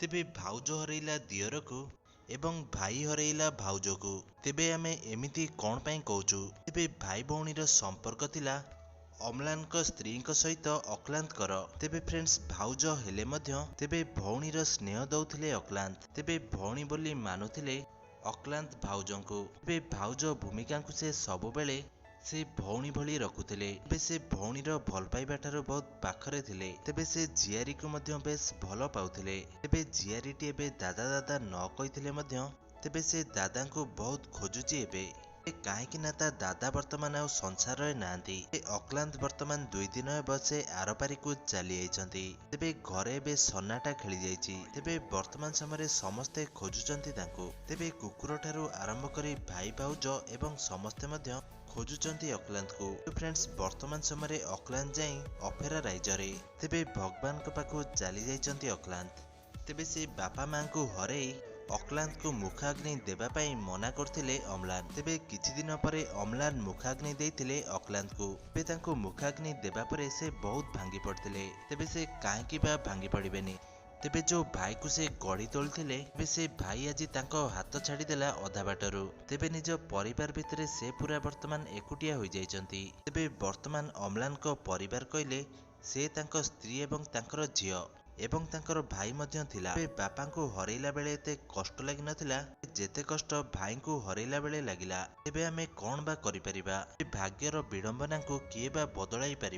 ତେବେ ଭାଉଜ ହରେଇଲା ଦିଅରକୁ ଏବଂ ଭାଇ ହରେଇଲା ଭାଉଜକୁ। ତେବେ ଆମେ ଏମିତି କଣ ପାଇଁ କହୁଛୁ? ତେବେ ଭାଇ ଭଉଣୀର ସମ୍ପର୍କ ଥିଲା ଅମ୍ଳାନଙ୍କ ସ୍ତ୍ରୀଙ୍କ ସହିତ ଅକ୍ଲାନ୍ତଙ୍କର। ତେବେ ଫ୍ରେଣ୍ଡସ୍, ଭାଉଜ ହେଲେ ମଧ୍ୟ ତେବେ ଭଉଣୀର ସ୍ନେହ ଦଉଥିଲେ ଅକ୍ଲାନ୍ତ। ତେବେ ଭଉଣୀ ବୋଲି ମାନୁଥିଲେ ଅକ୍ଲାନ୍ତ ଭାଉଜଙ୍କୁ। ତେବେ ଭାଉଜ ଭୂମିକାଙ୍କୁ ସେ ସବୁବେଳେ ସେ ଭଉଣୀ ଭଳି ରଖୁଥିଲେ। ତେବେ ସେ ଭଉଣୀର ଭଲ ପାଇବା ଠାରୁ ବହୁତ ପାଖରେ ଥିଲେ। ତେବେ ସେ ଝିଆରୀକୁ ମଧ୍ୟ ବେଶ ଭଲ ପାଉଥିଲେ। ତେବେ ଝିଆରୀଟି ଏବେ ଦାଦା ଦାଦା ନ କହିଥିଲେ ମଧ୍ୟ ତେବେ ସେ ଦାଦାଙ୍କୁ ବହୁତ ଖୋଜୁଛି ଏବେ। କାହିଁକି ନା ତା ଦାଦା ବର୍ତ୍ତମାନ ଆଉ ସଂସାରରେ ନାହାନ୍ତି। ଅକ୍ଲାନ୍ତ ବର୍ତ୍ତମାନ 2 ଦିନ ହେବ ସେ ଆରପାରିକୁ ଚାଲି ଯାଇଛନ୍ତି। ତେବେ ଘରେ ଏବେ ସନ୍ନାଟା ଖେଳି ଯାଇଛି। ତେବେ ବର୍ତ୍ତମାନ ସମୟରେ ସମସ୍ତେ ଖୋଜୁଛନ୍ତି ତାଙ୍କୁ। ତେବେ କୁକୁର ଠାରୁ ଆରମ୍ଭ କରି ଭାଇ ଭାଉଜ ଏବଂ ସମସ୍ତେ ମଧ୍ୟ ଖୋଜୁଛନ୍ତି ଅକ୍ଲାନ୍ତକୁ। ଫ୍ରେଣ୍ଡସ୍, ବର୍ତ୍ତମାନ ସମୟରେ ଅକ୍ଲାନ୍ତ ଯାଇ ଅପେରା ରାଇଜରେ। ତେବେ ଭଗବାନଙ୍କ ପାଖକୁ ଚାଲି ଯାଇଛନ୍ତି ଅକ୍ଲାନ୍ତ। ତେବେ ସେ ବାପା ମାଙ୍କୁ ହରେଇ ଅକ୍ଲାନ୍ତକୁ ମୁଖାଗ୍ନି ଦେବା ପାଇଁ ମନା କରିଥିଲେ ଅମ୍ଳାନ। ତେବେ କିଛି ଦିନ ପରେ ଅମ୍ଳାନ ମୁଖାଗ୍ନି ଦେଇଥିଲେ ଅକ୍ଲାନ୍ତକୁ। ତେବେ ତାଙ୍କୁ ମୁଖାଗ୍ନି ଦେବା ପରେ ସେ ବହୁତ ଭାଙ୍ଗି ପଡ଼ିଥିଲେ। ତେବେ ସେ କାହିଁକି ବା ଭାଙ୍ଗି ପଡ଼ିବେନି? ତେବେ ଯୋଉ ଭାଇକୁ ସେ ଗଢ଼ି ତୋଳିଥିଲେ, ତେବେ ସେ ଭାଇ ଆଜି ତାଙ୍କ ହାତ ଛାଡ଼ିଦେଲା ଅଧା ବାଟରୁ। ତେବେ ନିଜ ପରିବାର ଭିତରେ ସେ ପୁରା ବର୍ତ୍ତମାନ ଏକୁଟିଆ ହୋଇଯାଇଛନ୍ତି। ତେବେ ବର୍ତ୍ତମାନ ଅମ୍ଳାନଙ୍କ ପରିବାର କହିଲେ ସେ ତାଙ୍କ ସ୍ତ୍ରୀ ଏବଂ ତାଙ୍କର ଝିଅ ଏବଂ ତାଙ୍କର ଭାଇ ମଧ୍ୟ ଥିଲା। ତେବେ ବାପାଙ୍କୁ ହରେଇଲା ବେଳେ ଏତେ କଷ୍ଟ ଲାଗିନଥିଲା ଯେତେ କଷ୍ଟ ଭାଇଙ୍କୁ ହରେଇଲା ବେଳେ ଲାଗିଲା। ତେବେ ଆମେ କଣ ବା କରିପାରିବା? ଭାଗ୍ୟର ବିଡ଼ମ୍ବନାକୁ କିଏ ବା ବଦଳାଇ ପାରିବ?